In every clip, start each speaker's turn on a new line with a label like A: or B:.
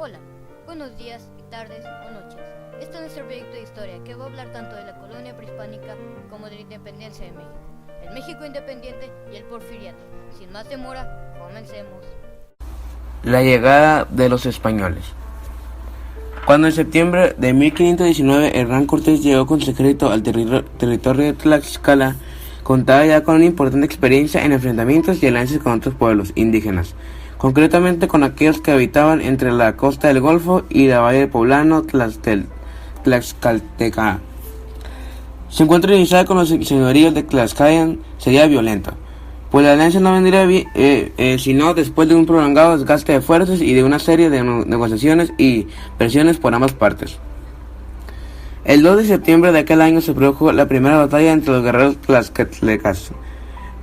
A: Hola, buenos días, tardes o noches. Este es nuestro proyecto de historia que va a hablar tanto de la colonia prehispánica como de la independencia de México, el México independiente y el porfiriato. Sin más demora, comencemos.
B: La llegada de los españoles. Cuando en septiembre de 1519 Hernán Cortés llegó con su ejército al territorio de Tlaxcala, contaba ya con una importante experiencia en enfrentamientos y alianzas con otros pueblos indígenas, concretamente con aquellos que habitaban entre la costa del Golfo y la bahía del poblano Tlaxcalteca. Su encuentro inicial con los señoríos de Tlaxcala sería violento, pues la alianza no vendría bien, sino después de un prolongado desgaste de fuerzas y de una serie de negociaciones y presiones por ambas partes. El 2 de septiembre de aquel año se produjo la primera batalla entre los guerreros tlaxcaltecas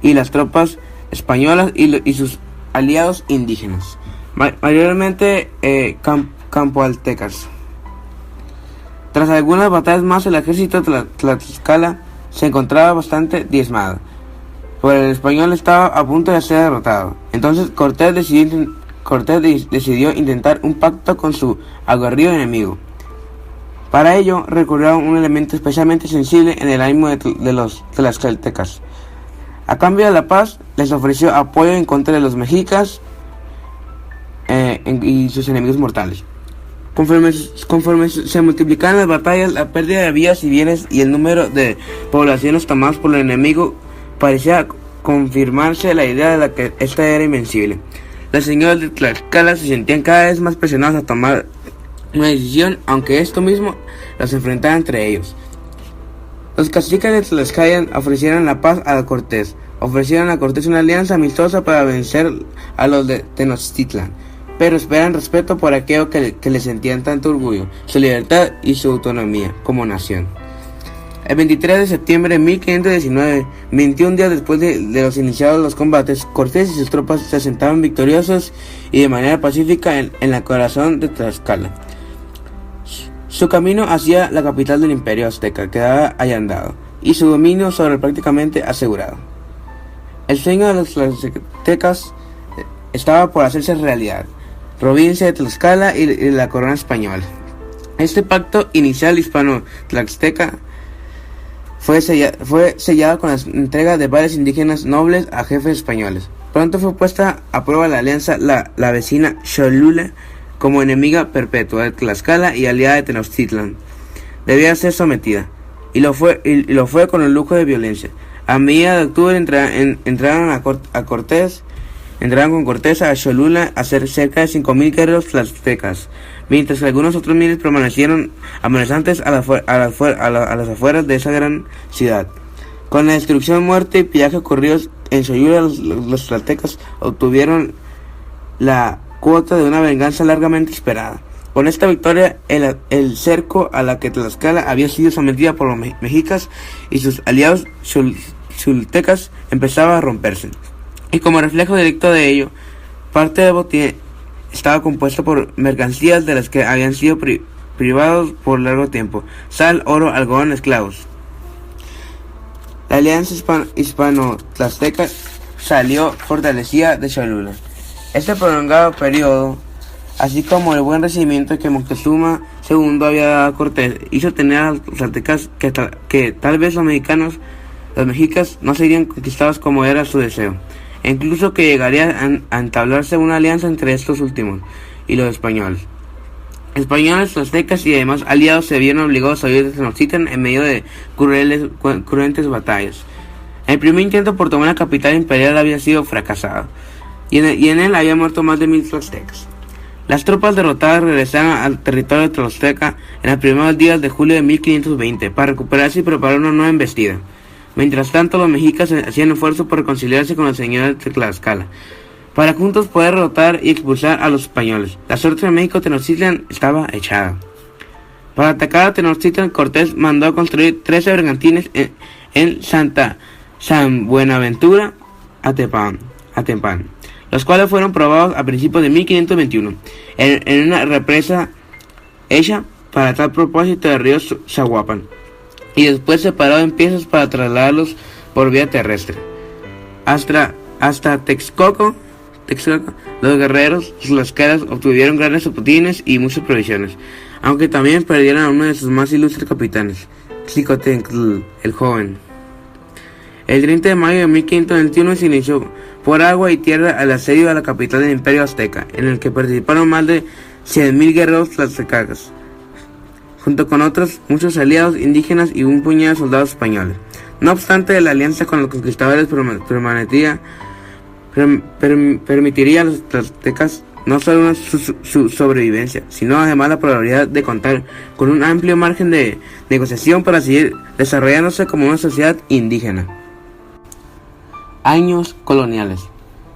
B: y las tropas españolas y sus aliados indígenas, mayormente campoaltecas. Tras algunas batallas más, el ejército de Tlaxcala se encontraba bastante diezmado, pues el español estaba a punto de ser derrotado. Entonces Cortés decidió intentar un pacto con su aguerrido enemigo. Para ello recurrió a un elemento especialmente sensible en el ánimo de los tlaxcaltecas. A cambio de la paz, les ofreció apoyo en contra de los mexicas y sus enemigos mortales. Conforme se multiplicaban las batallas, la pérdida de vidas y bienes y el número de poblaciones tomadas por el enemigo parecía confirmarse la idea de la que esta era invencible. Los señores de Tlaxcala se sentían cada vez más presionados a tomar una decisión, aunque esto mismo los enfrentaba entre ellos. Los caciques de Tlaxcala ofrecieron la paz a Cortés. Ofrecieron a Cortés una alianza amistosa para vencer a los de Tenochtitlan, pero esperan respeto por aquello que le sentían tanto orgullo, su libertad y su autonomía como nación. El 23 de septiembre de 1519, 21 días después de los iniciados los combates, Cortés y sus tropas se asentaban victoriosos y de manera pacífica en el corazón de Tlaxcala. Su camino hacia la capital del imperio azteca quedaba allandado y su dominio sobre él prácticamente asegurado. El sueño de los tlaxcaltecas estaba por hacerse realidad: provincia de Tlaxcala y la corona española. Este pacto inicial hispano-tlaxteca fue sellado con la entrega de varios indígenas nobles a jefes españoles. Pronto fue puesta a prueba la alianza la vecina Cholula, como enemiga perpetua de Tlaxcala y aliada de Tenochtitlan. Debía ser sometida, y lo fue con el lujo de violencia. A medida de octubre entraron con Cortés a Cholula a ser cerca de 5,000 guerreros tlaxtecas, mientras que algunos otros miles permanecieron amenazantes a las afueras de esa gran ciudad. Con la destrucción, muerte y pillaje ocurridos en Cholula, los tlaxtecas obtuvieron la cuota de una venganza largamente esperada. Con esta victoria, el cerco a la que Tlaxcala había sido sometida por los mexicas y sus aliados xultecas empezaba a romperse. Y como reflejo directo de ello, parte del botín estaba compuesta por mercancías de las que habían sido privados por largo tiempo: sal, oro, algodón, esclavos. La alianza hispano-tlaxteca salió fortalecida de Cholula. Este prolongado periodo, así como el buen recibimiento que Moctezuma II había dado a Cortés, hizo tener a los aztecas que tal vez los mexicas no serían conquistados como era su deseo, e incluso que llegaría a entablarse una alianza entre estos últimos y los españoles. Españoles, aztecas y además aliados se vieron obligados a huir de Tenochtitlan en medio de cruentes batallas. El primer intento por tomar la capital imperial había sido fracasado, y en él había muerto más de 1,000 tlaxtecas. Las tropas derrotadas regresaron al territorio tlaxteca en los primeros días de julio de 1520 para recuperarse y preparar una nueva embestida. Mientras tanto, los mexicas hacían esfuerzo por reconciliarse con los señores de Tlaxcala, para juntos poder derrotar y expulsar a los españoles. La suerte de México Tenochtitlan estaba echada. Para atacar a Tenochtitlan, Cortés mandó a construir 13 bergantines en San Buenaventura, Atepán, los cuales fueron probados a principios de 1521 en una represa hecha para tal propósito del río Zaguapan, y después separado en piezas para trasladarlos por vía terrestre hasta Texcoco, Texcoco, los guerreros, sus lascaras, obtuvieron grandes botines y muchas provisiones, aunque también perdieron a uno de sus más ilustres capitanes, Xicotencatl el Joven. El 30 de mayo de 1521 se inició por agua y tierra el asedio a la capital del Imperio Azteca, en el que participaron más de 100.000 guerreros tlaxcaltecas, junto con otros muchos aliados indígenas y un puñado de soldados españoles. No obstante, la alianza con los conquistadores permitiría a los tlaxcaltecas no solo su sobrevivencia, sino además la probabilidad de contar con un amplio margen de negociación para seguir desarrollándose como una sociedad indígena. Años coloniales.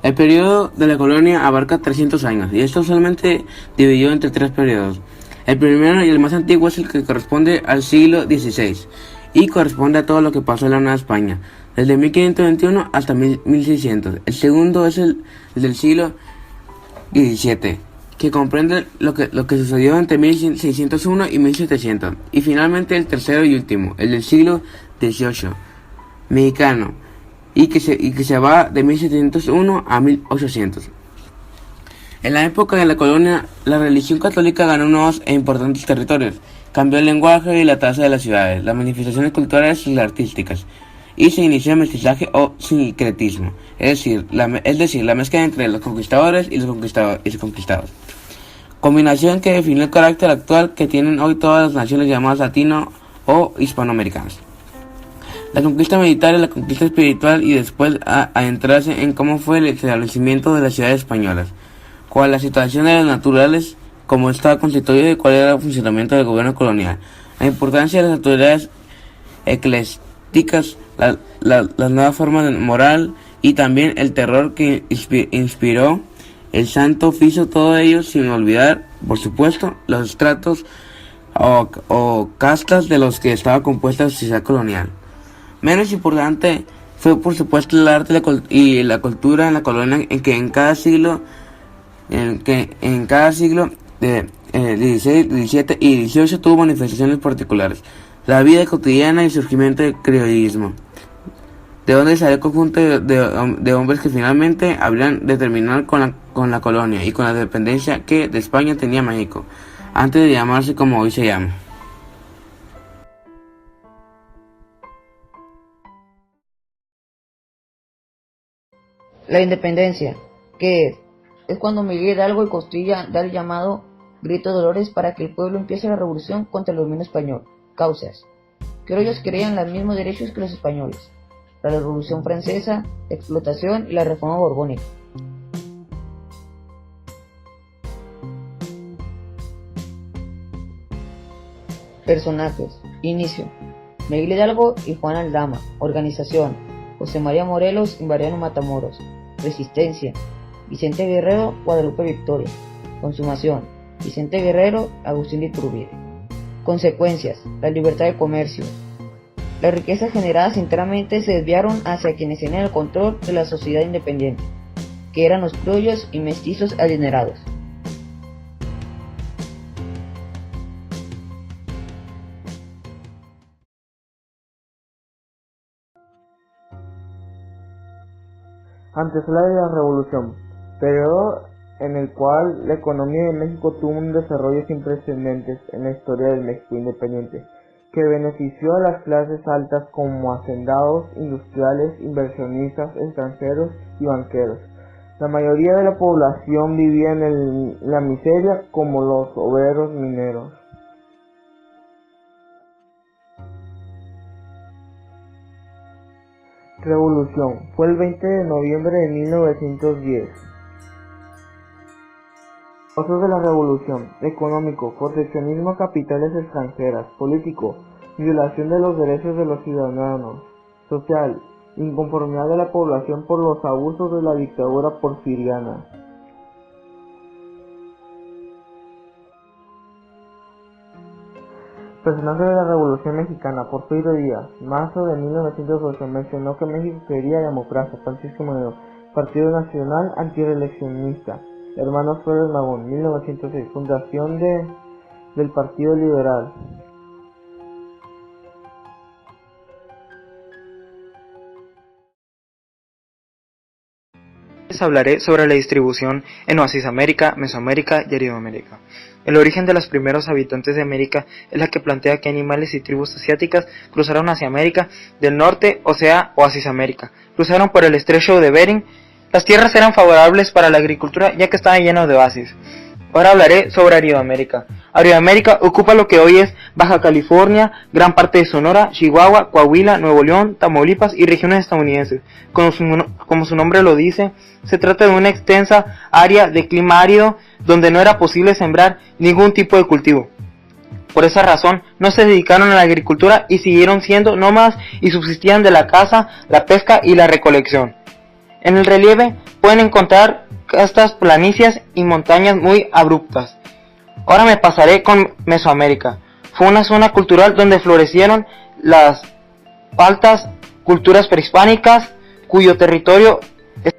B: El periodo de la colonia abarca 300 años y está usualmente dividido entre tres periodos. El primero y el más antiguo es el que corresponde al siglo XVI y corresponde a todo lo que pasó en la Nueva España, desde 1521 hasta 1600. El segundo es el del siglo XVII, que comprende lo que sucedió entre 1601 y 1700. Y finalmente el tercero y último, el del siglo XVIII, mexicano, y que se va de 1701 a 1800. En la época de la colonia, la religión católica ganó nuevos e importantes territorios, cambió el lenguaje y la tasa de las ciudades, las manifestaciones culturales y las artísticas, y se inició el mestizaje o sincretismo, es decir, la mezcla entre los conquistadores y los conquistados. Combinación que definió el carácter actual que tienen hoy todas las naciones llamadas latino o hispanoamericanas. La conquista militar y la conquista espiritual, y después a entrarse en cómo fue el establecimiento de las ciudades españolas, cuál la situación de las naturales, cómo estaba constituido y cuál era el funcionamiento del gobierno colonial, la importancia de las autoridades eclesiásticas, las nuevas formas de moral y también el terror que inspiró el Santo Oficio, todo ello sin olvidar, por supuesto, los estratos o castas de los que estaba compuesta la sociedad colonial. Menos importante fue por supuesto el arte y la cultura en la colonia, en cada siglo de XVI, XVII y XVIII tuvo manifestaciones particulares. La vida cotidiana y el surgimiento del criollismo, de donde salió el conjunto de hombres que finalmente habrían de terminar con la colonia y con la dependencia que de España tenía México, antes de llamarse como hoy se llama.
C: La independencia, ¿qué es? Es cuando Miguel Hidalgo y Costilla da el llamado grito de dolores para que el pueblo empiece la revolución contra el dominio español. Causas. Que ellos querían los mismos derechos que los españoles. La Revolución Francesa, la explotación y la Reforma Borbónica. Personajes. Inicio. Miguel Hidalgo y Juan Aldama. Organización. José María Morelos y Mariano Matamoros. Resistencia. Vicente Guerrero, Guadalupe Victoria. Consumación. Vicente Guerrero, Agustín de Iturbide. Consecuencias. La libertad de comercio. Las riquezas generadas enteramente se desviaron hacia quienes tenían el control de la sociedad independiente, que eran los criollos y mestizos adinerados.
D: Antesala de la Revolución, periodo en el cual la economía de México tuvo un desarrollo sin precedentes en la historia del México independiente, que benefició a las clases altas como hacendados, industriales, inversionistas, extranjeros y banqueros. La mayoría de la población vivía en la miseria, como los obreros mineros. Revolución. Fue el 20 de noviembre de 1910. Causas de la revolución: económico, proteccionismo a capitales extranjeras; político, violación de los derechos de los ciudadanos; social, inconformidad de la población por los abusos de la dictadura porfiriana. Personaje de la Revolución Mexicana: Porfirio Díaz. Marzo de 1908. Mencionó que México quería democracia. Francisco Madero. Partido Nacional Antireeleccionista. Hermanos Flores Magón. 1906. Fundación del Partido Liberal.
E: Les hablaré sobre la distribución en Oasis América, Mesoamérica y Aridoamérica. El origen de los primeros habitantes de América es la que plantea que animales y tribus asiáticas cruzaron hacia América del Norte, o sea, Oasis América. Cruzaron por el estrecho de Bering. Las tierras eran favorables para la agricultura ya que estaban llenas de oasis. Ahora hablaré sobre Aridoamérica. Aridoamérica ocupa lo que hoy es Baja California, gran parte de Sonora, Chihuahua, Coahuila, Nuevo León, Tamaulipas y regiones estadounidenses. Como su nombre lo dice, se trata de una extensa área de clima árido donde no era posible sembrar ningún tipo de cultivo. Por esa razón, no se dedicaron a la agricultura y siguieron siendo nómadas y subsistían de la caza, la pesca y la recolección. En el relieve pueden encontrar estas planicies y montañas muy abruptas. Ahora me pasaré con Mesoamérica. Fue una zona cultural donde florecieron las altas culturas prehispánicas, cuyo territorio es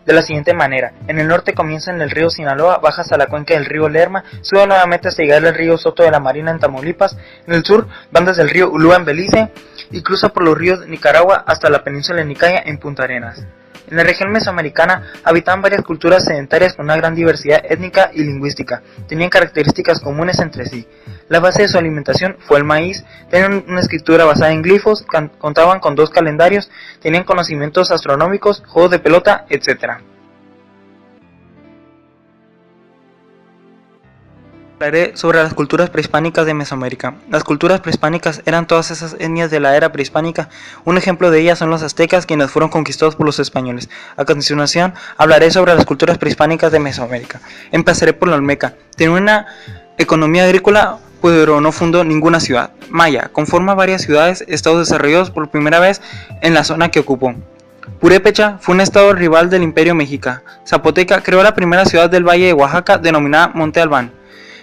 E: de la siguiente manera. En el norte comienza en el río Sinaloa, baja hasta la cuenca del río Lerma, sube nuevamente hasta llegar al río Soto de la Marina en Tamaulipas. En el sur van desde el río Ulúa en Belice y cruza por los ríos de Nicaragua hasta la península de Nicaya en Punta Arenas. En la región mesoamericana habitaban varias culturas sedentarias con una gran diversidad étnica y lingüística. Tenían características comunes entre sí. La base de su alimentación fue el maíz, tenían una escritura basada en glifos, contaban con 2 calendarios, tenían conocimientos astronómicos, juegos de pelota, etc. Hablaré sobre las culturas prehispánicas de Mesoamérica. Las culturas prehispánicas eran todas esas etnias de la era prehispánica. Un ejemplo de ellas son los aztecas, quienes fueron conquistados por los españoles. A continuación, hablaré sobre las culturas prehispánicas de Mesoamérica. Empezaré por la Olmeca. Tenía una economía agrícola, pero no fundó ninguna ciudad. Maya conforma varias ciudades, estados desarrollados por primera vez en la zona que ocupó. Purépecha fue un estado rival del Imperio Mexica. Zapoteca creó la primera ciudad del Valle de Oaxaca, denominada Monte Albán.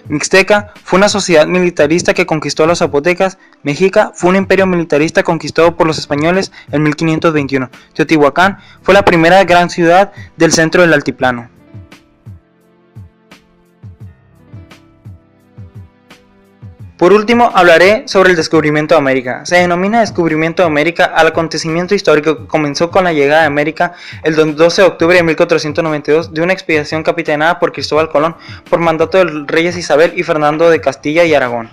E: Mixteca fue una sociedad militarista que conquistó a los zapotecas. Mexica fue un imperio militarista conquistado por los españoles en 1521. Teotihuacán fue la primera gran ciudad del centro del altiplano. Por último, hablaré sobre el descubrimiento de América. Se denomina descubrimiento de América al acontecimiento histórico que comenzó con la llegada de América el 12 de octubre de 1492 de una expedición capitaneada por Cristóbal Colón por mandato de los reyes Isabel y Fernando de Castilla y Aragón.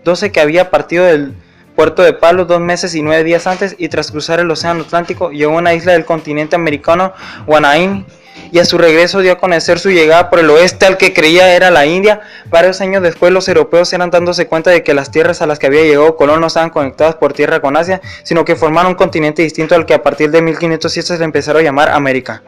E: 12 que había partido del puerto de Palos 2 meses y 9 días antes y tras cruzar el océano Atlántico llegó a una isla del continente americano, Guanaín, y a su regreso dio a conocer su llegada por el oeste al que creía era la India. Varios años después los europeos eran dándose cuenta de que las tierras a las que había llegado Colón no estaban conectadas por tierra con Asia, sino que formaron un continente distinto al que a partir de 1507 se le empezaron a llamar América.